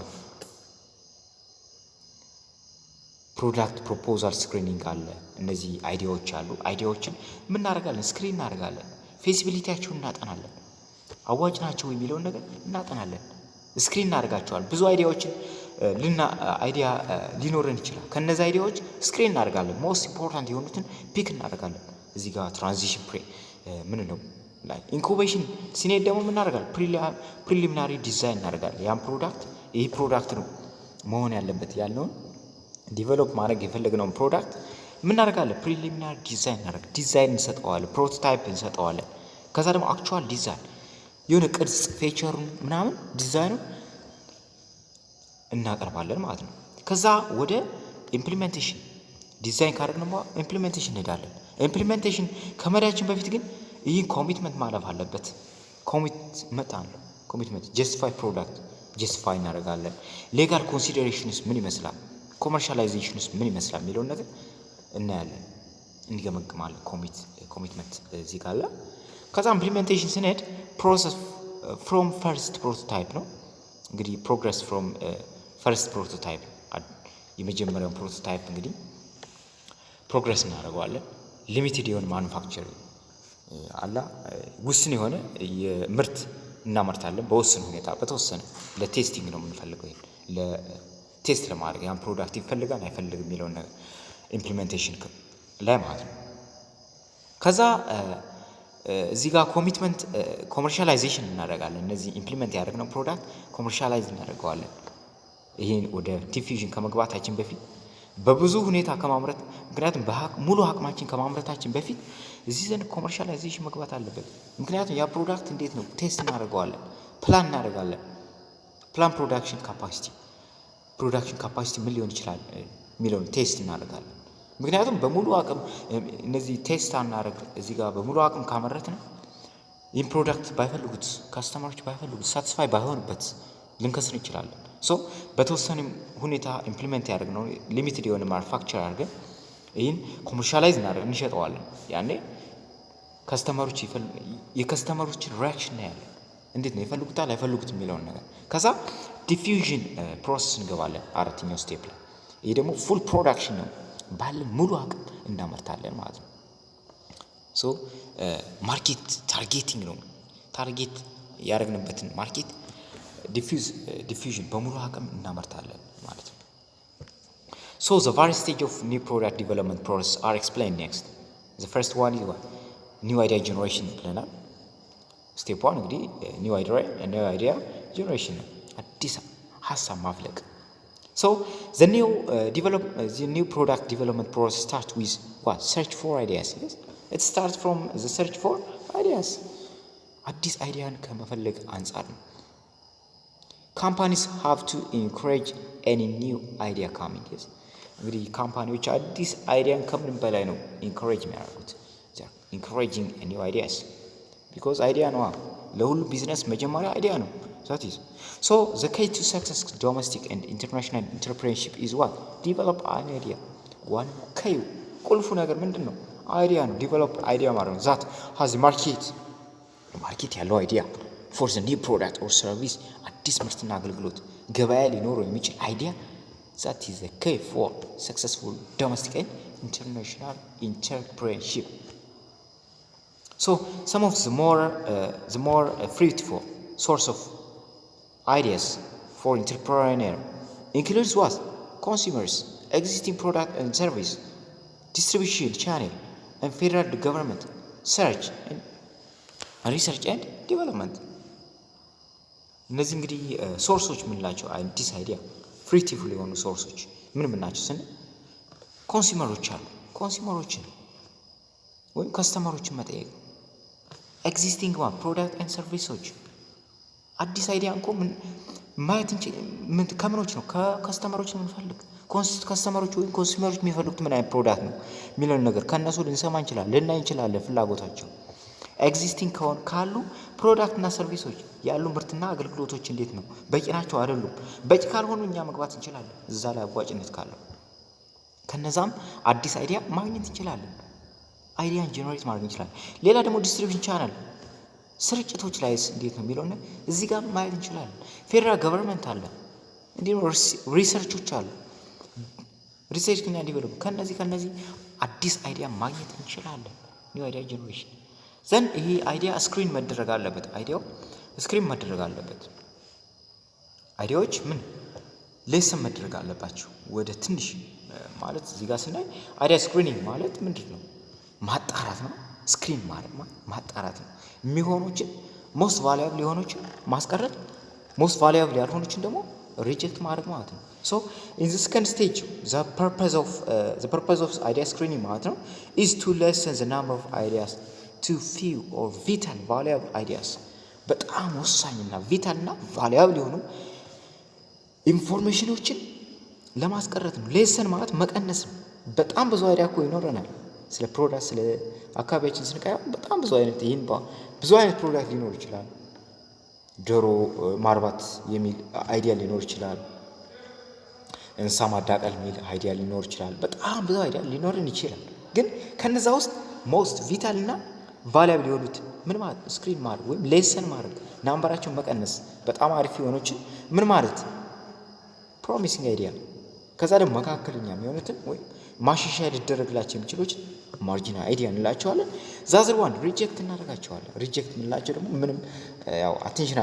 ፕሮዳክት ፕሮፖዛል ስክሪኒንግ አለ። እነዚህ አይዲያዎች አሉ። አይዲያዎችን ምን እናደርጋለን? ስክሪን እናደርጋለን። ፌሲቢሊቲያቸውን እናጠናለን። አዋጭ ናቸው የሚለውን ነገር እናጠናለን። ስክሪን እናደርጋቸዋለን። ብዙ አይዲያዎችን አይዲያ ሊኖረን ይችላል። ከነዚህ አይዲያዎች ስክሪን እናደርጋለን። ሞስት ኢምፖርታንት የሆኑትን ፒክ እናደርጋለን። እዚህ ጋር ትራንዚሽን ምን ነው ላይ ኢንኩቤሽን ሲኔት ደግሞ ምን እናደርጋለን? ፕሪሊሚናሪ ዲዛይን እናደርጋለን። ያን ፕሮዳክት ይሄ ፕሮዳክት ነው መሆን ያለበት ያለውን ዲቨሎፕ ማድረግ የፈለግነውን ፕሮዳክት ምን እናደርጋለን? ፕሪሊሚናሪ ዲዛይን እንሰጠዋለን፣ ፕሮቶታይፕ እንሰጠዋለን። ከዛ ደግሞ አክቹዋል ዲዛይን የሆነ ቅርጽ ፌቸሩን ምናምን ዲዛይኑን እናቀርባለን ማለት ነው። ከዛ ወደ ኢምፕሊሜንቴሽን ዲዛይን ካደረግን በኋላ ኢምፕሊሜንቴሽን እንሄዳለን። ኢምፕሊሜንቴሽን ከመሪያችን በፊት ግን ይህ ኮሚትመንት ማለፍ አለበት። ኮሚትመንት ጀስቲፋይ ፕሮዳክት ጀስቲፋይ እናደርጋለን። ሌጋል ኮንሲደሬሽንስ ምን ይመስላል፣ ኮመርሻላይዜሽንስ ምን ይመስላል የሚለውን ነገር እናያለን፣ እንገመግማለን። ኮሚትመንት እዚህ ጋር አለ። ከዛ ኢምፕሊሜንቴሽን ስንሄድ ፕሮሰስ ፍሮም ፈርስት ፕሮቶታይፕ ነው። እንግዲህ ፕሮግረስ ፍሮም ፈርስት ፕሮቶታይፕ የመጀመሪያውን ፕሮቶታይፕ እንግዲህ ፕሮግረስ እናደርገዋለን። ሊሚትድ የሆነ ማኑፋክቸሪንግ አላ ውስን የሆነ የምርት እናመርታለን። በውስን ሁኔታ በተወሰነ ለቴስቲንግ ነው የምንፈልገው። ይሄን ለቴስት ለማድረግ ያን ፕሮዳክት ይፈልጋል አይፈልግም የሚለውን ነገር ኢምፕሊሜንቴሽን ላይ ማለት ነው። ከዛ እዚህ ጋር ኮሚትመንት ኮመርሻላይዜሽን እናደርጋለን። እነዚህ ኢምፕሊሜንት ያደረግነው ፕሮዳክት ኮመርሻላይዝ እናደርገዋለን። ይሄን ወደ ዲፊውዥን ከመግባታችን በፊት በብዙ ሁኔታ ከማምረት ምክንያቱም ሙሉ አቅማችን ከማምረታችን በፊት እዚህ ዘንድ ኮመርሻላይዜሽን መግባት አለበት። ምክንያቱም ያ ፕሮዳክት እንዴት ነው ቴስት እናደርገዋለን፣ ፕላን እናደርጋለን። ፕላን ፕሮዳክሽን ካፓሲቲ ምን ሊሆን ይችላል የሚለውን ቴስት እናደርጋለን። ምክንያቱም በሙሉ አቅም እነዚህ ቴስት አናደርግ እዚህ ጋር በሙሉ አቅም ካመረት ነው ይህን ፕሮዳክት ባይፈልጉት ካስተማሮች ባይፈልጉት ሳቲስፋይ ባይሆንበት ልንከስር እንችላለን። ሶ በተወሰነ ሁኔታ ኢምፕሊሜንት ያደርግነው ሊሚትድ የሆነ ማኑፋክቸር አድርገን ይህን ኮመርሻላይዝ እናደርግ እንሸጠዋለን። ያኔ ከስተመሮች የከስተመሮችን ሪአክሽን እናያለን። እንዴት ነው ይፈልጉታል አይፈልጉት የሚለውን ነገር። ከዛ ዲፊውዥን ፕሮሰስ እንገባለን አራተኛው ስቴፕ ላይ። ይሄ ደግሞ ፉል ፕሮዳክሽን ነው፣ ባለን ሙሉ አቅም እናመርታለን ማለት ነው። ሶ ማርኬት ታርጌቲንግ ነው። ታርጌት ያደረግንበትን ማርኬት ዲፊውዥን በሙሉ አቅም እናመርታለን ማለት ነው። So the various stage of new product development process are explained next. The first one is what? New idea generation ብለናል። ስቴፕ 1 እንግዲህ new idea generation አዲስ ሐሳብ ማፍለቅ። So the new product development process starts with what? Search for ideas. Yes? It starts from the search for ideas. አዲስ አይዲያን ከመፈለግ አንጻር ነው። companies have to encourage any new idea coming. Yes, እንግዲህ ካምፓኒዎች አዲስ አይዲያን ከምን በላይ ነው ኢንኮሬጅ የሚያደርጉት? encouraging new ideas because idea ነው ለሁሉ ቢዝነስ መጀመሪያ አይዲያ ነው። that is so the key to success domestic and international entrepreneurship is what? Develop an idea. one key ቁልፉ ነገር ምንድነው? አይዲያ ነው። develop idea ማለት ነው that has a market ያለው አይዲያ for the new product or service አዲስ ምርትና አገልግሎት ገበያ ሊኖረው የሚችል አይዲያ that is the key for successful domestic and international entrepreneurship. So some of the more fruitful source of ideas for entrepreneur includes what? Consumers, existing product and service, distribution channel, and federal government, research and development. እነዚህ እንግዲህ ሶርሶች ምንላቸው? አዲስ አይዲያ ፍሩቲፉል የሆኑ ሶርሶች ምን ናቸው ስንል ኮንሱመሮች አሉ። ኮንሱመሮችን ወይም ከስተመሮችን መጠየቅ ኤግዚስቲንግ ፕሮዳክት ኤንድ ሰርቪሶች አዲስ አይዲያ እንኳ ማየት ከምኖች ነው? ከከስተመሮች ነው የምንፈልግ። ከስተመሮች ወይም ኮንሱመሮች የሚፈልጉት ምን አይነት ፕሮዳክት ነው የሚለውን ነገር ከነሱ ልንሰማ እንችላለን፣ ልናይ እንችላለን ፍላጎታቸው። ኤግዚስቲንግ ካሉ ፕሮዳክት እና ሰርቪሶች ያሉ ምርትና አገልግሎቶች እንዴት ነው? በቂ ናቸው አይደሉም? በቂ ካልሆኑ እኛ መግባት እንችላለን እዛ ላይ አዋጭነት ካለው። ከነዛም አዲስ አይዲያ ማግኘት እንችላለን። አይዲያን ጀነሬት ማድረግ እንችላለን። ሌላ ደግሞ ዲስትሪቢዩሽን ቻናል ስርጭቶች ላይስ እንዴት ነው የሚለውን እዚህ ጋር ማየት እንችላለን። ፌደራል ገቨርንመንት አለ፣ እንዲሁም ሪሰርቾች አሉ፣ ሪሰርች እና ዲቨሎፕመንት። ከነዚህ አዲስ አይዲያ ማግኘት እንችላለን። ኒው አይዲያ ጀነሬሽን ዘንድ ይሄ አይዲያ ስክሪን መደረግ አለበት። አይዲያው ስክሪን መደረግ አለበት። አይዲያዎች ምን ሌሰን መደረግ አለባቸው። ወደ ትንሽ ማለት እዚህ ጋር ስናይ አይዲያ ስክሪኒንግ ማለት ምንድን ነው? ማጣራት ነው። ስክሪን ማለት ማጣራት ነው። የሚሆኑችን ሞስት ቫልዩብል የሆኑችን ማስቀረት፣ ሞስት ቫልዩብል ያልሆኑችን ደግሞ ሪጀክት ማድረግ ማለት ነው። ሶ ኢን ዘ ሰከንድ ስቴጅ the purpose of idea screening ማለት ነው is to lessen the number of ideas to few or vital valuable ideas. በጣም ወሳኝና ቪታልና ቫልዩብል የሆኑ ኢንፎርሜሽኖችን ለማስቀረት ነው። ሌሰን ማለት መቀነስ ነው። በጣም ብዙ አይዲያ እኮ ይኖረናል። ስለ ፕሮዳክት ስለ አካባቢያችን ስንቀያ በጣም ብዙ አይነት ብዙ አይነት ፕሮዳክት ሊኖር ይችላል። ዶሮ ማርባት የሚል አይዲያ ሊኖር ይችላል። እንስሳ ማዳቀል የሚል አይዲያ ሊኖር ይችላል። በጣም ብዙ አይዲያ ሊኖርን ይችላል። ግን ከነዛ ውስጥ ሞስት ቪታል እና ቫልዩብል የሆኑት ምን ማለት ስክሪን ማድረግ ወይም ሌሰን ማድረግ፣ ናምበራቸውን መቀነስ፣ በጣም አሪፍ የሆኑችን ምን ማለት ፕሮሚሲንግ አይዲያ፣ ከዛ ደግሞ መካከለኛ የሚሆኑትን ወይም ማሻሻያ ሊደረግላቸው የሚችሉትን ማርጂናል አይዲያ እንላቸዋለን። ዛዝር ዋን ሪጀክት እናደርጋቸዋለን። ሪጀክት የምንላቸው ደግሞ ምንም ያው አቴንሽን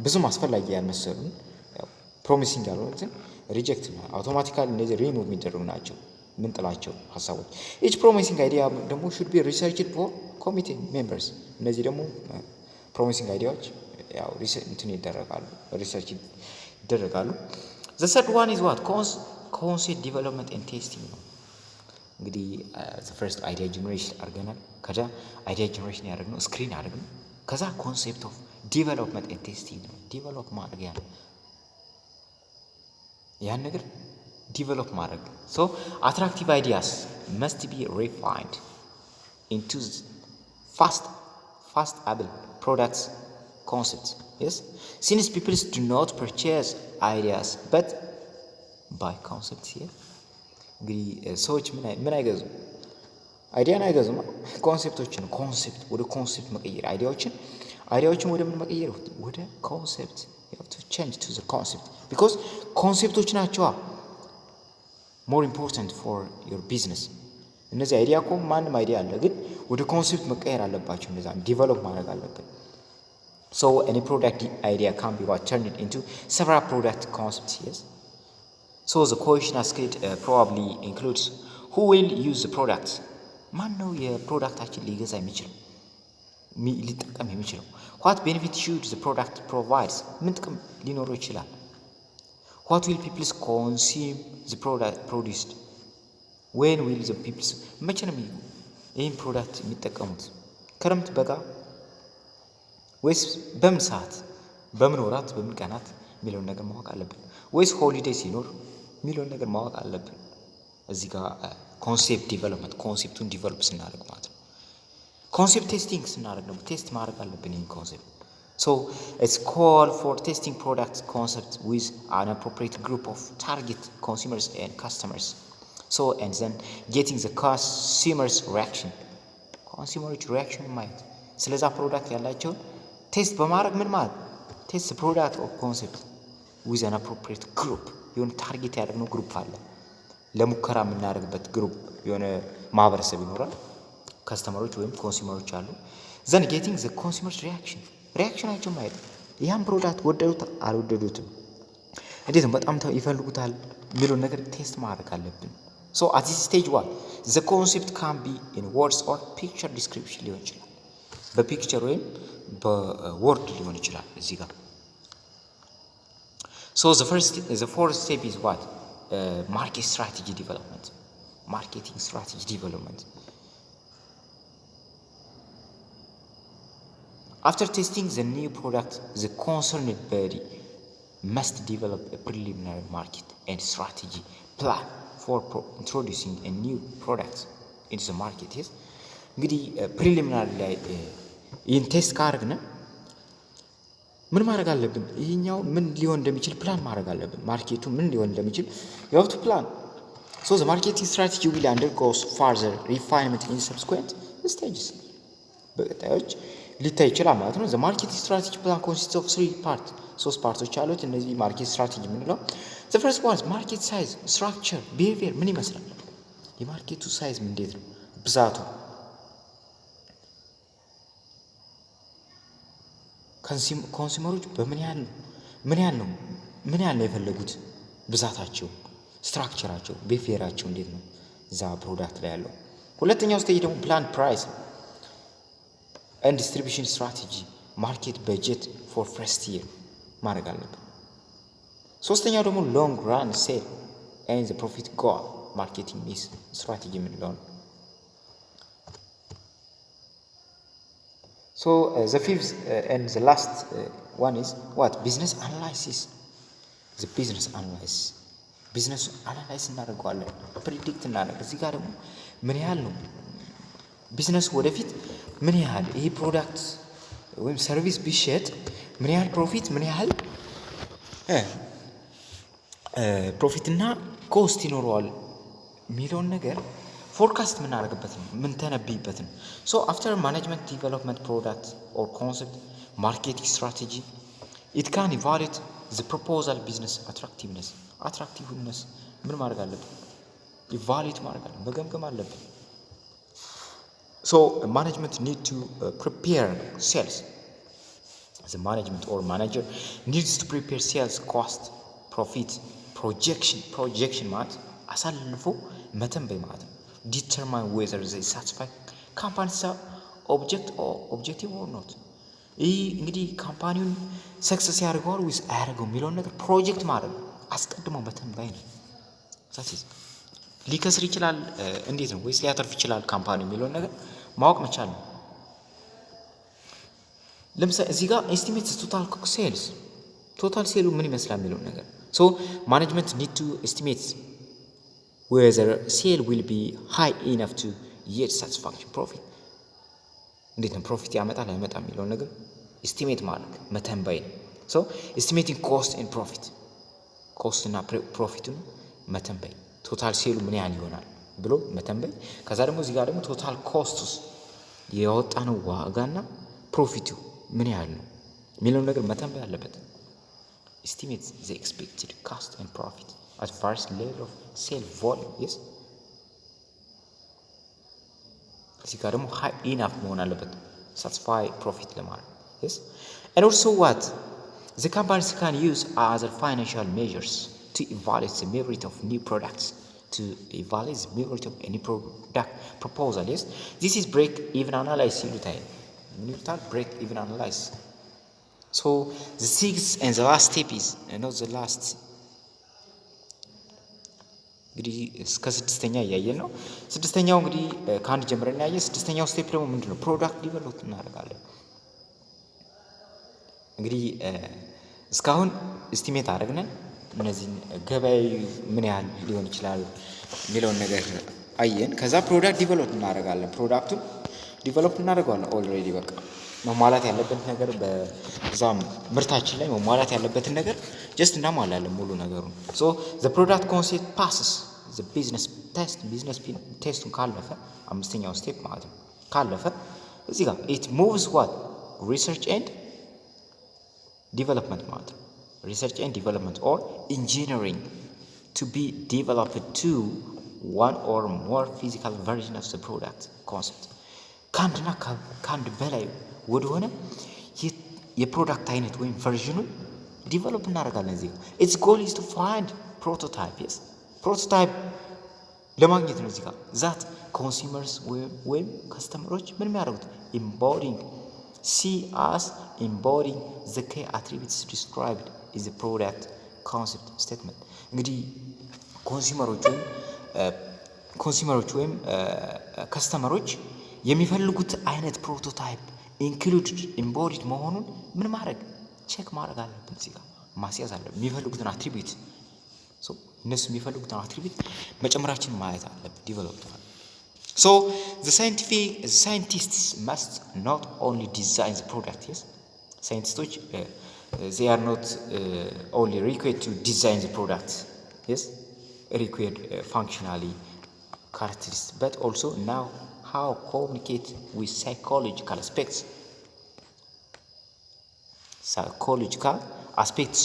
ብዙም አስፈላጊ ያልመሰሉን ያው ፕሮሚሲንግ ያልሆኑትን ሪጀክት አውቶማቲካሊ እነዚህ ሪሙቭ የሚደረጉ ናቸው፣ ምንጥላቸው ሀሳቦች። ኢች ፕሮሚሲንግ አይዲያ ደግሞ ሹድ ቢ ሪሰርችድ ፎር ኮሚቴ ሜምበርስ። እነዚህ ደግሞ ፕሮሚሲንግ አይዲያዎች ያው እንትን ይደረጋሉ፣ ሪሰርች ይደረጋሉ። ዘ ሰርድ ዋን ኢዝ ዋት ኮንሴፕት ዲቨሎፕመንት ኤንድ ቴስቲንግ ነው። እንግዲህ ዘ ፈርስት አይዲያ ጀነሬሽን አድርገናል። ከዛ አይዲያ ጀነሬሽን ያደረግነው ስክሪን ያደረግነው፣ ከዛ ኮንሴፕት ኦፍ ዲቨሎፕመንት ኤንድ ቴስቲንግ ነው። ዲቨሎፕ ማድረግ ያን ነገር ዲቨሎፕ ማድረግ። ሶ አትራክቲቭ አይዲያስ መስት ቢ ሪፋይንድ ኢንቱ fast-able products concepts. Yes, since people do not purchase ideas but buy concepts. Yes, እንግዲህ ሰዎች ምን አይገዙ? አይዲያን አይገዙም፣ ኮንሴፕቶችን ኮንሴፕት ወደ ኮንሴፕት መቀየር፣ አይዲያዎችን ወደ ምን መቀየር? ወደ ኮንሴፕት። you have to change to the concept because ኮንሴፕቶች ናቸው more important for your business። እነዚህ አይዲያ እኮ ማንም አይዲያ አለ፣ ግን ወደ ኮንሴፕት መቀየር አለባቸው። እንደዛ ዲቨሎፕ ማድረግ አለብን። so any product idea can be turned into several product concepts. Yes, so the question asked probably includes who will use the product. ማን ነው የፕሮዳክታችን ሊገዛ የሚችለው ሊጠቀም የሚችለው? what benefit should the product provides? ምን ጥቅም ሊኖረው ይችላል? what will people consume the product produced? when will the people መቼ ነው ይህን ፕሮዳክት የሚጠቀሙት? ክረምት፣ በጋ ወይስ በምን ሰዓት፣ በምን ወራት፣ በምን ቀናት የሚለውን ነገር ማወቅ አለብን። ወይስ ሆሊዴይ ሲኖር የሚለውን ነገር ማወቅ አለብን። እዚህ ጋር ኮንሴፕት ዲቨሎፕመንት ኮንሴፕቱን ዲቨሎፕ ስናደርግ ማለት ነው። ኮንሴፕት ቴስቲንግ ስናደርግ ደግሞ ቴስት ማድረግ አለብን ይህን ኮንሴፕት። So it's called for testing product concept with an appropriate group of target consumers and customers. So and then getting the consumers reaction. Consumers reaction ማለት ስለዛ ፕሮዳክት ያላቸው ቴስት በማድረግ ምን ማለት ቴስት ፕሮዳክት ኦር ኮንሴፕት with an appropriate group የሆነ ታርጌት ያደረግነው ግሩፕ አለ። ለሙከራ የምናደርግበት ግሩፕ የሆነ ማህበረሰብ ይኖራል። ከስተመሮች ወይም ኮንሱመሮች አሉ። then getting the consumers reaction ሪያክሽናቸው ማየት ያን ፕሮዳክት ወደዱት አልወደዱትም እንዴት ነው በጣም ይፈልጉታል የሚለውን ነገር ቴስት ማድረግ አለብን። so at this stage what the concept can be in words or picture description ሊሆን ይችላል በፒክቸር ወይም በወርድ ሊሆን ይችላል እዚህ ጋር። so the fourth step is what market strategy development marketing strategy development. After testing the new product, the concerned party must develop a preliminary market and strategy plan for introducing a new product into the market. Yes, እንግዲህ preliminary ላይ ይህን ቴስት ካደረግን ምን ማድረግ አለብን? ይሄኛው ምን ሊሆን እንደሚችል ፕላን ማድረግ አለብን። ማርኬቱ ምን ሊሆን እንደሚችል you have to plan. So the marketing strategy will undergo further refinement in subsequent stages. በቀጣዮች ሊታይ ይችላል ማለት ነው። the marketing strategy plan consists of 3 parts ሶስት ፓርቶች አሉት። እነዚህ ማርኬት ስትራቴጂ የምንለው the first one market size structure behavior ምን ይመስላል? የማርኬቱ ሳይዝ እንዴት ነው? ብዛቱ ኮንሱመሮች በምን ያህል ነው የፈለጉት ብዛታቸው ስትራክቸራቸው ቢሄቪየራቸው እንዴት ነው እዛ ፕሮዳክት ላይ ያለው። ሁለተኛው ስቴጅ ደግሞ ፕላን ፕራይስ and distribution strategy market budget for first year ማድረግ አለብን። ሶስተኛው ደግሞ long run sale and the profit goal marketing is strategy የምንለው ነው። so the fifth and the last one is what business analysis. the business analysis እናደርገዋለን ፕሪዲክት እናደርግ እዚህ ጋር ደግሞ ምን ያህል ነው ቢዝነስ ወደፊት ምን ያህል ይሄ ፕሮዳክት ወይም ሰርቪስ ቢሸጥ ምን ያህል ፕሮፊት ምን ያህል ፕሮፊት እና ኮስት ይኖረዋል የሚለውን ነገር ፎርካስት የምናደርግበት ነው የምንተነብይበት ነው። so after management development product or concept marketing strategy it can evaluate the proposal business attractiveness ምን ማድረግ አለብን ኢቫሉዌት ማድረግ አለብን መገምገም አለብን። so management need to prepare sales. The management or manager needs to prepare sales cost profit projection ማለት አሳልፎ መተንበይ ማለት ነው። determine whether they satisfy company's objective or not. ይህ እንግዲህ ካምፓኒውን ሰክሰስ ያደርገዋል ወይስ አያደርገው የሚለውን ነገር ፕሮጀክት ማድረግ አስቀድሞ መተንበይ ነው። ሳቲስ ሊከስር ይችላል እንዴት ነው ወይስ ሊያተርፍ ይችላል ካምፓኒ የሚለውን ነገር ማወቅ መቻል ነው። ለምሳሌ እዚህ ጋር ኤስቲሜት ቶታል ሴሉ ምን ይመስላል የሚለውን ነገር so management need to estimate whether sale will be high enough to yield satisfaction profit እንዴት ነው ፕሮፊት ያመጣል አይመጣም የሚለውን ነገር ኤስቲሜት ማድረግ መተንበይ ነው። so estimating cost and profit ኮስት እና ፕሮፊቱን መተንበይ ቶታል ሴሉ ምን ያህል ይሆናል ብሎ መተንበይ ከዛ ደግሞ እዚህ ጋር ደግሞ ቶታል ኮስቱስ የወጣነው ዋጋና ፕሮፊቱ ምን ያህል ነው የሚለውን ነገር መተንበይ አለበት። estimate the expected cost and profit at various level of sale volume. yes እዚህ ጋር ደግሞ high enough መሆን አለበት satisfy profit ለማለት yes and also what the companies can use other financial measures to evaluate the merit of new products to evaluate the merit of any product proposal. yes this is break even analysis ይሉታል break even analysis. so the sixth and the last step is not the last እንግዲህ እስከ ስድስተኛ እያየን ነው። ስድስተኛው እንግዲህ ከአንድ ጀምረን ያየን ስድስተኛው ስቴፕ ደግሞ ምንድነው ፕሮዳክት ዲቨሎፕ እናደርጋለን። እንግዲህ እስካሁን ኤስቲሜት አደረግነን እነዚህ ገበያው ምን ያህል ሊሆን ይችላል የሚለውን ነገር አየን። ከዛ ፕሮዳክት ዲቨሎፕ እናደርጋለን። ፕሮዳክቱን ዲቨሎፕ እናደርጋለን። ኦልሬዲ በቃ መሟላት ያለበት ነገር በዛም ምርታችን ላይ መሟላት ያለበትን ነገር ጀስት እናሟላለን ሙሉ ነገሩን። ሶ the product concept passes the business ቴስቱን ካለፈ አምስተኛው ስቴፕ ማለት ነው ካለፈ እዚህ ጋር it moves what research and development ማለት ነው። research and development or engineering to be developed to one or more physical version of the product concept ከአንድ በላይ ወደሆነ የፕሮዳክት አይነት ወይም ቨርዥኑን ዲቨሎፕ እናደርጋለን። እዚህ ጋር its goal is to find prototype yes prototype ለማግኘት ነው። እዚህ ጋር that consumers ወይም ከስተመሮች ምን የሚያደርጉት embodying the key attributes described in the product concept statement። እንግዲህ ኮንሱመሮች ወይም ከስተመሮች የሚፈልጉት አይነት ፕሮቶታይፕ ኢንክሉድድ ኢምቦዲድ መሆኑን ምን ማድረግ ቼክ ማድረግ አለብን። እዚህ ጋር ማስያዝ አለብን። የሚፈልጉትን አትሪቢዩት እነሱ የሚፈልጉትን አትሪቢዩት መጨመራችን ማየት አለብን። ዲቨሎፕ so the scientists must not only design the product yes scientists they are not only required to design the product yes required functionally characteristics but also now how communicate with psychological aspects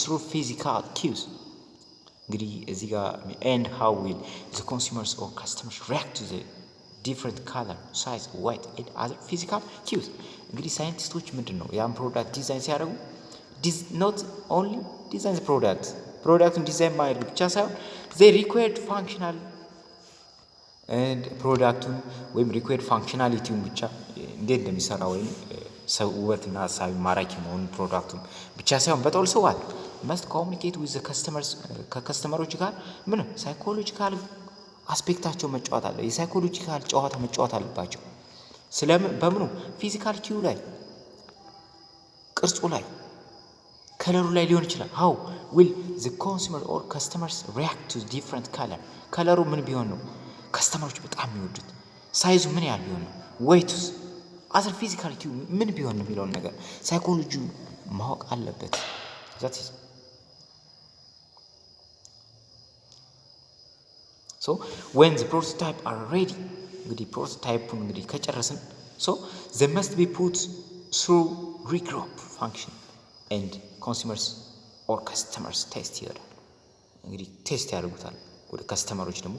through physical cues እንግዲህ እዚህ ጋር and how will the consumers or customers react to the different color size weight and other physical cues። እንግዲህ ሳይንቲስቶች ምንድነው ያን ፕሮዳክት ዲዛይን ሲያደርጉ not only design the ፕሮዳክቱን ዲዛይን ማድረግ ብቻ ሳይሆን they required functional and ፕሮዳክቱን ወይም required functionalityውን ብቻ እንዴት እንደሚሰራ ወይም ሰው ውበትና ሀሳቢ ማራኪ መሆኑን ፕሮዳክቱን ብቻ ሳይሆን but also what must communicate with the customers ከከስተመሮች ጋር ምን ሳይኮሎጂካል አስፔክታቸው መጫወት አለ። የሳይኮሎጂካል ጨዋታ መጫወት አለባቸው። ስለምን በምኑ ፊዚካል ኪው ላይ ቅርጹ ላይ ከለሩ ላይ ሊሆን ይችላል። how will the consumer or customers react to different ከለሩ ምን ቢሆን ነው ከስተመሮች በጣም የሚወዱት? ሳይዙ ምን ያህል ቢሆን ነው? ዌይቱስ አዘር ፊዚካል ኪው ምን ቢሆን ነው የሚለውን ነገር ሳይኮሎጂው ማወቅ አለበት። that is so when the prototype are ready እንግዲህ ፕሮቶታይፑን እንግዲህ ከጨረስን so they must be put through regroup function and consumers or customers test ይላል። እንግዲህ ቴስት ያደርጉታል ወደ ከስተመሮች ደግሞ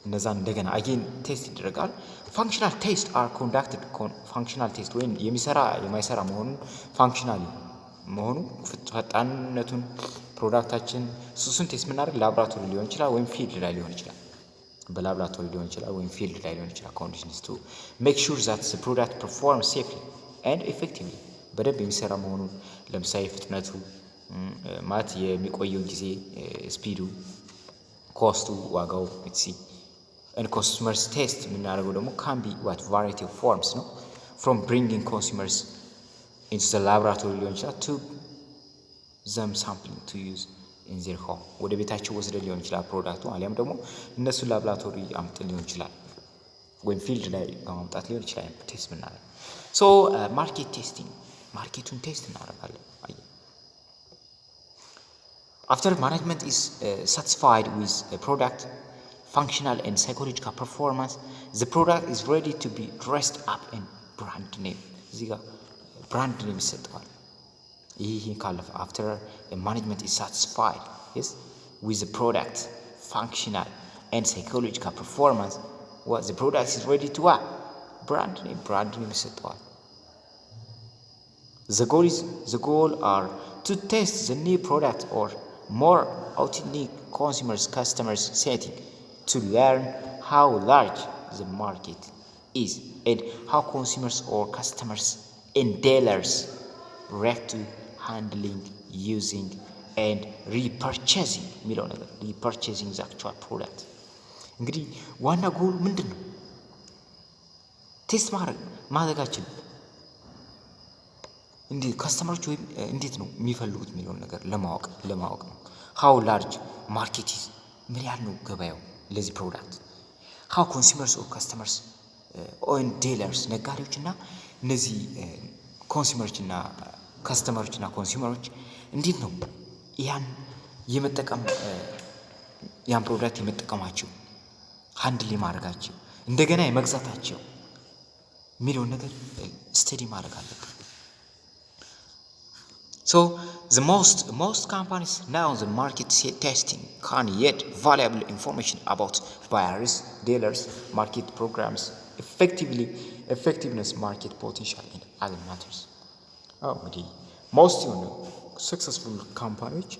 እነዛን እንደገና አጌን ቴስት ይደረጋል። ፋንክሽናል ቴስት are conducted ፋንክሽናል ቴስት ወይም የሚሰራ የማይሰራ መሆኑን ፋንክሽናሊ መሆኑ ፈጣንነቱን ፕሮዳክታችን ሱሱን ቴስት የምናደርግ ላብራቶሪ ሊሆን ይችላል ወይም ፊልድ ላይ ሊሆን ይችላል። በላብራቶሪ ሊሆን ይችላል ወይም ፊልድ ላይ ሊሆን ይችላል። conditions to make sure that the product performs safely and effectively በደንብ የሚሰራ መሆኑን ለምሳሌ ፍጥነቱ ማለት የሚቆየው ጊዜ ስፒዱ ኮስቱ ዋጋው etc and consumers test የምናደርገው ደግሞ can be what variety of forms ነው from bringing consumers into the laboratory ሊሆን ይችላል to them sampling to use in their home ወደ ቤታቸው ወስደን ሊሆን ይችላል ፕሮዳክቱ አሊያም ደግሞ እነሱ ላብራቶሪ አምጥተን ሊሆን ይችላል ወይም ፊልድ ላይ በማምጣት ሊሆን ይችላል ቴስት የምናደርገው። so market testing ማርኬቱን ቴስት እናደርጋለን። after management is satisfied with a product functional and psychological performance the product is ready to be dressed up in brand name እዚህ ጋር brand name ይሰጠዋል። ይሄ ካለፈ after a management is satisfied yes with the product functional and psychological performance what the product is ready to what brand name ይሰጠዋል። the goal are to test the new product or more authentic customers setting to learn how large the market is and how consumers or customers and dealers react to handling using and repurchasing የሚለው ነገር repurchasing the actual product እንግዲህ ዋና ጎል ምንድን ነው? ቴስት ማድረጋችን እንዴ ከስተመሮች ወይ እንዴት ነው የሚፈልጉት የሚለውን ነገር ለማወቅ ነው። how large market is ምን ያህል ነው ገበያው ለዚህ ፕሮዳክት how consumers or customers or dealers ነጋዴዎችና እነዚህ ኮንሱመሮችና ከስተመሮችና ኮንሱመሮች እንዴት ነው ያን የመጠቀም ያን ፕሮዳክት የመጠቀማቸው ሃንድል ማድረጋቸው እንደገና የመግዛታቸው የሚለውን ነገር ስተዲ ማድረግ አለብን። So the most companies now the market testing can yet valuable information about buyers, dealers, market programs, effectiveness, market potential and other matters. እንግዲህ most successful companies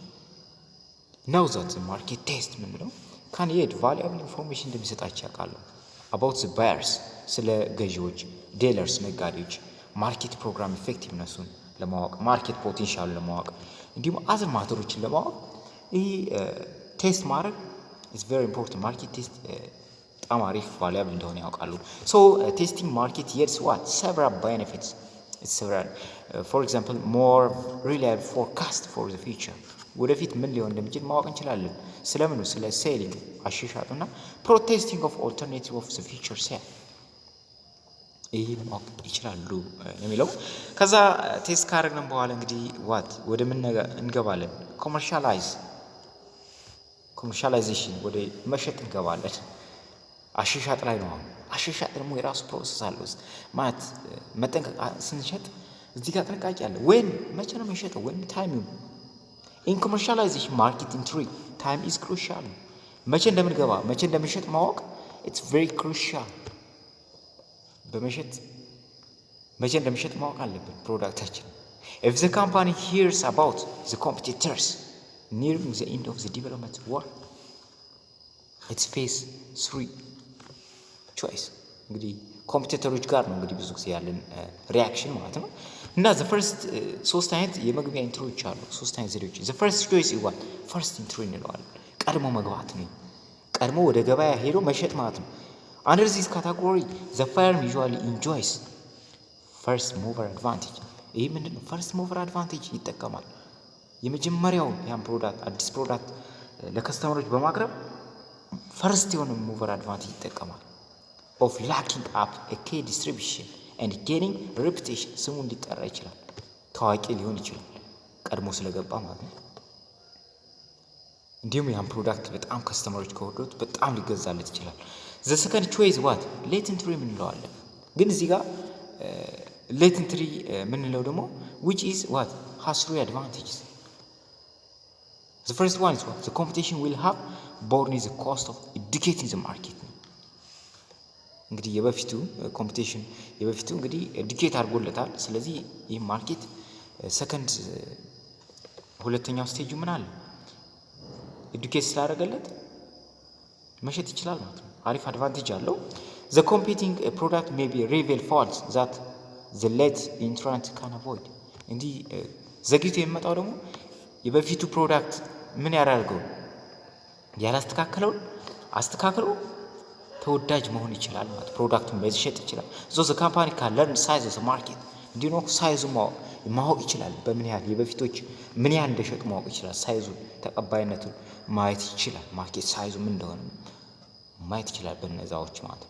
know that the market test ምንለው can yet valuable information እንደሚሰጣቸው ያውቃሉ about the buyers ስለ ገዢዎች ዴለርስ ነጋዴዎች ማርኬት ፕሮግራም ኢፌክቲቭነሱን ለማወቅ ማርኬት ፖቴንሻል ለማወቅ እንዲሁም አዘር ማተሮችን ለማወቅ ይሄ ቴስት ማድረግ is very important ማርኬት ቴስት በጣም አሪፍ ቫልዩብል እንደሆነ ያውቃሉ። so testing market yields what several benefits. It's several for example more reliable forecast for the future ወደፊት ምን ሊሆን እንደሚችል ማወቅ እንችላለን። ስለምኑ ስለ ሴሊንግ አሽሻጡና protesting of alternative of the future sale ይሄ ማወቅ ይችላሉ የሚለው ከዛ ቴስት ካደረግን በኋላ እንግዲህ ወደ ምን እንገባለን ኮመርሻላይዜሽን ወደ መሸጥ እንገባለን። አሽሻጥ ላይ ነው። አሽሻጥ ደግሞ የራሱ ፕሮሰስ አለው ማለት መጠንቀቅ ስንሸጥ እዚህ ጋር ጥንቃቄ አለ። መቼ ነው የምንሸጠው ታይም in commercialization market entry time is crucial መቼ እንደምንገባ መቼ እንደምንሸጥ ማወቅ it's very crucial መቼ እንደምንሸጥ ማወቅ አለብን ፕሮዳክታችን። if the company hears about the competitors nearing the end of the development work it's face 3 choice እንግዲህ ኮምፒቲተሮች ጋር ነው እንግዲህ ብዙ ጊዜ ያለን ሪአክሽን ማለት ነው። እና the first ሶስት አይነት የመግቢያ ኢንትሮዎች አሉ። ሶስት አይነት ዘዴዎች the first choice is what first entry እንለዋለን። ቀድሞ መግባት ነው። ቀድሞ ወደ ገበያ ሄዶ መሸጥ ማለት ነው። under this category the firm usually enjoys first mover advantage ይሄ ምንድነው first mover advantage ይጠቀማል። የመጀመሪያው ያን ፕሮዳክት አዲስ ፕሮዳክት ለከስተመሮች በማቅረብ ፈርስት የሆነ mover advantage ይጠቀማል of locking up a key distribution and gaining reputation ስሙ እንዲጠራ ይችላል። ታዋቂ ሊሆን ይችላል ቀድሞ ስለገባ ማለት ነው። እንዲሁም ያን ፕሮዳክት በጣም ከስተመሮች ከወደዱት በጣም ሊገዛለት ይችላል። the second choice what late entry ምንለዋለን። ግን እዚህ ጋር late entry ምንለው ደግሞ which is what has 3 advantages. the first one is what the competition will have borne the cost of educating the market እንግዲህ የበፊቱ ኮምፒቲሽን የበፊቱ እንግዲህ ኤዱኬት አድርጎለታል። ስለዚህ ይህ ማርኬት ሰከንድ ሁለተኛው ስቴጁ ምን አለ ኤዱኬት ስላደረገለት መሸጥ ይችላል ማለት ነው። አሪፍ አድቫንቴጅ አለው። the competing product may be reveal faults that the late entrant can avoid እንዲህ ዘግይቶ የሚመጣው ደግሞ የበፊቱ ፕሮዳክት ምን ያደርገው ያላስተካከለውን አስተካክሎ ተወዳጅ መሆን ይችላል ማለት ፕሮዳክቱን መሸጥ ይችላል። the company can learn size of the market እንዲሁ ሳይዙ ማወቅ ይችላል። በምን ያህል የበፊቶች ምን ያህል እንደሸጡ ማወቅ ይችላል። ሳይዙ ተቀባይነቱን ማየት ይችላል። ማርኬት ሳይዙ ምን እንደሆነ ማየት ይችላል በነዛዎች ማለት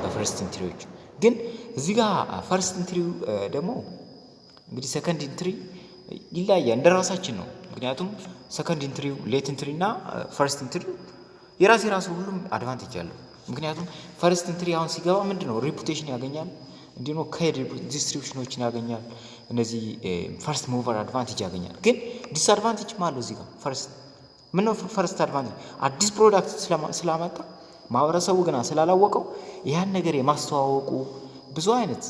በፈርስት ኢንትሪዎች። ግን እዚህ ጋር ፈርስት ኢንትሪው ደግሞ እንግዲህ ሰከንድ ኢንትሪ ይለያያል እንደራሳችን ነው። ምክንያቱም ሰከንድ ኢንትሪው ሌት ኢንትሪ እና ፈርስት ኢንትሪው የራሱ ሁሉም አድቫንቴጅ አለው። ምክንያቱም ፈርስት ኢንትሪ አሁን ሲገባ ምንድነው ሪፑቴሽን ያገኛል። እንዲሁ ዲስትሪቢዩሽኖችን ያገኛል። እነዚህ ፈርስት ሙቨር አድቫንቴጅ ያገኛል። ግን ዲስአድቫንቴጅ ማለት እዚህ ጋር ፈርስት አድቫንቴጅ አዲስ ፕሮዳክት ስላመጣ ማህበረሰቡ ገና ስላላወቀው ያን ነገር የማስተዋወቁ ብዙ አይነት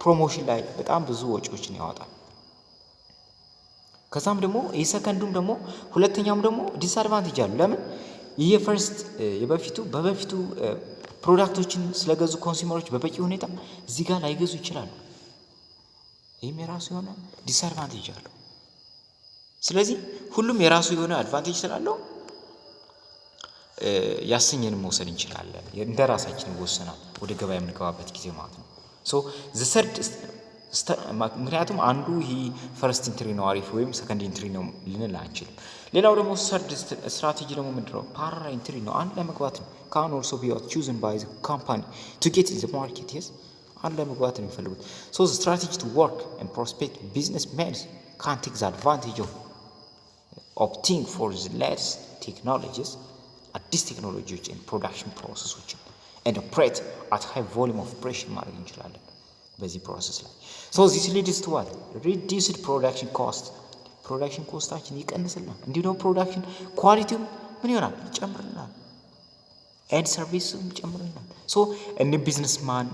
ፕሮሞሽን ላይ በጣም ብዙ ወጪዎችን ያወጣል። ከዛም ደግሞ የሰከንዱም ደግሞ ሁለተኛውም ደግሞ ዲስአድቫንቴጅ አለው። ለምን የፈርስት በበፊቱ ፕሮዳክቶችን ስለገዙ ኮንሱመሮች በበቂ ሁኔታ እዚህ ጋር ላይገዙ ይችላሉ። ይሄም የራሱ የሆነ ዲስአድቫንቴጅ አለው። ስለዚህ ሁሉም የራሱ የሆነ አድቫንቴጅ ስላለው ያሰኘን መውሰድ እንችላለን። እንደራሳችን ይወሰናል ወደ ገበያ የምንገባበት ጊዜ ማለት ነው። so the ምክንያቱም አንዱ ይሄ ፈርስት ኢንትሪ ነው አሪፍ ወይም ሰከንድ ኢንትሪ ነው ልንል አንችልም። ሌላው ደግሞ ሰርድ ስትራቴጂ ደግሞ ምንድነው? ፓራላል ኢንትሪ ነው። አንድ ላይ መግባት ነው። ካን ኦልሶ ቢ chosen by the company to get in the market. yes አንድ ላይ መግባት ነው የሚፈልጉት። so the strategy to work and prospect businessmen can take the advantage of opting for the latest technologies, አዲስ ቴክኖሎጂዎች and production processes and operate at high volume of operation ማድረግ እንችላለን በዚህ ፕሮሰስ ላይ። so this leads to what? reduced production cost. ፕሮዳክሽን ኮስታችን ይቀንስልናል። እንዲሁ ደግሞ ፕሮዳክሽን ኳሊቲው ምን ይሆናል? ይጨምርልናል። ኤንድ ሰርቪስም ይጨምርልናል። so a businessman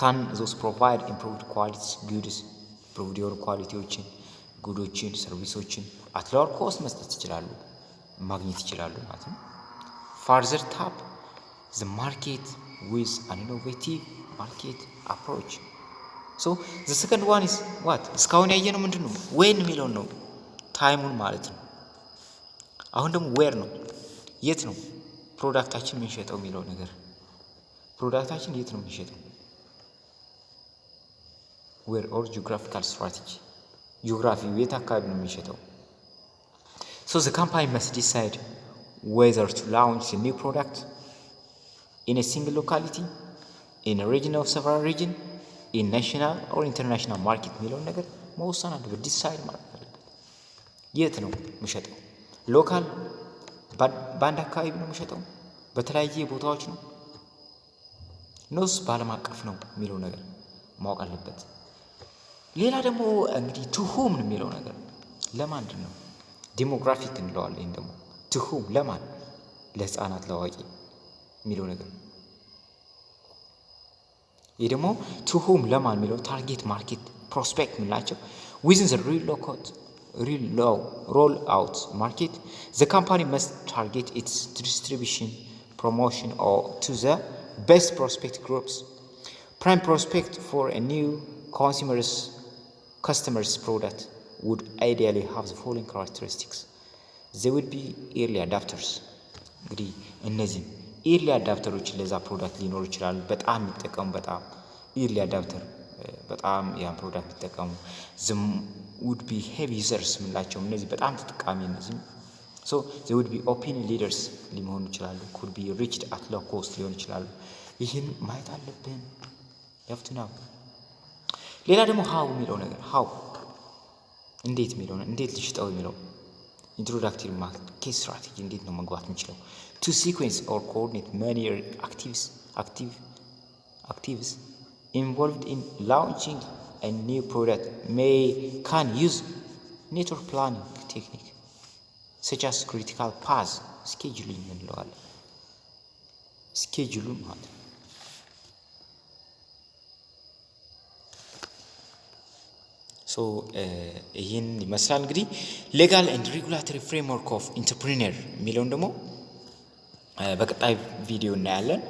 can those provide improved quality goods, improved your ኳሊቲዎችን ጉዶችን ሰርቪሶችን at lower cost መስጠት ይችላሉ ማግኘት ይችላሉ ማለት ነው። further tap the market with an innovative market approach. so the second one is what? እስካሁን ያየነው ምንድነው? when የሚለው ነው ታይሙን ማለት ነው። አሁን ደግሞ where ነው የት ነው ፕሮዳክታችን የምንሸጠው የሚለው ነገር። ፕሮዳክታችን የት ነው የምንሸጠው? where or geographical strategy ጂኦግራፊ የት አካባቢ ነው የምንሸጠው? so the company must decide whether to launch a new product in a single locality, in a region of several region, in national or international market የሚለውን ነገር መወሰን አለበት። ዲሳይድ ማድረግ አለበት። የት ነው የምሸጠው? ሎካል በአንድ አካባቢ ነው የምሸጠው? በተለያየ ቦታዎች ነው ኖስ በዓለም አቀፍ ነው የሚለው ነገር ማወቅ አለበት። ሌላ ደግሞ እንግዲህ to whom የሚለው ነገር ለማን ነው? ዲሞግራፊክ እንለዋለን። ይሄን ደግሞ to whom ለማን? ለህፃናት ለአዋቂ የሚለው ነገር። ይሄ ደግሞ to whom ለማን የሚለው ታርጌት ማርኬት ፕሮስፔክት የምንላቸው within the roll out market the company must target its distribution promotion or to the best prospect groups. Prime prospect for a new customers product would ideally have the following characteristics. They would be early adopters. እንግዲህ እነዚህ ኢርሊ አዳፕተሮች ለዛ ፕሮዳክት ሊኖሩ ይችላሉ። በጣም የሚጠቀሙ በጣም ኢርሊ አዳፕተር በጣም ያን ፕሮዳክት የሚጠቀሙ ዝም would be heavy users የምንላቸው እነዚህ በጣም ተጠቃሚ እነዚህ so they would be opinion leaders ሊሆኑ ይችላሉ። could be reached at low cost ሊሆኑ ይችላሉ። ይህን ማየት አለብን። ያፍቱ ነው። ሌላ ደግሞ how የሚለው ነገር how እንዴት የሚለው ነው እንዴት ልሽጠው የሚለው ኢንትሮዳክቲቭ ማርኬት ስትራቴጂ እንዴት ነው መግባት የምንችለው? to sequence or coordinate many activities involved in launching a new product can use network planning technique such as critical path scheduling እንለዋለን። ስኬጁሉን ማለት ነው። ሶ ይህን ይመስላል እንግዲህ ሌጋል ኤንድ ሬጉላቶሪ ፍሬምወርክ ኦፍ ኢንተርፕሪነር የሚለውን ደግሞ በቀጣይ ቪዲዮ እናያለን።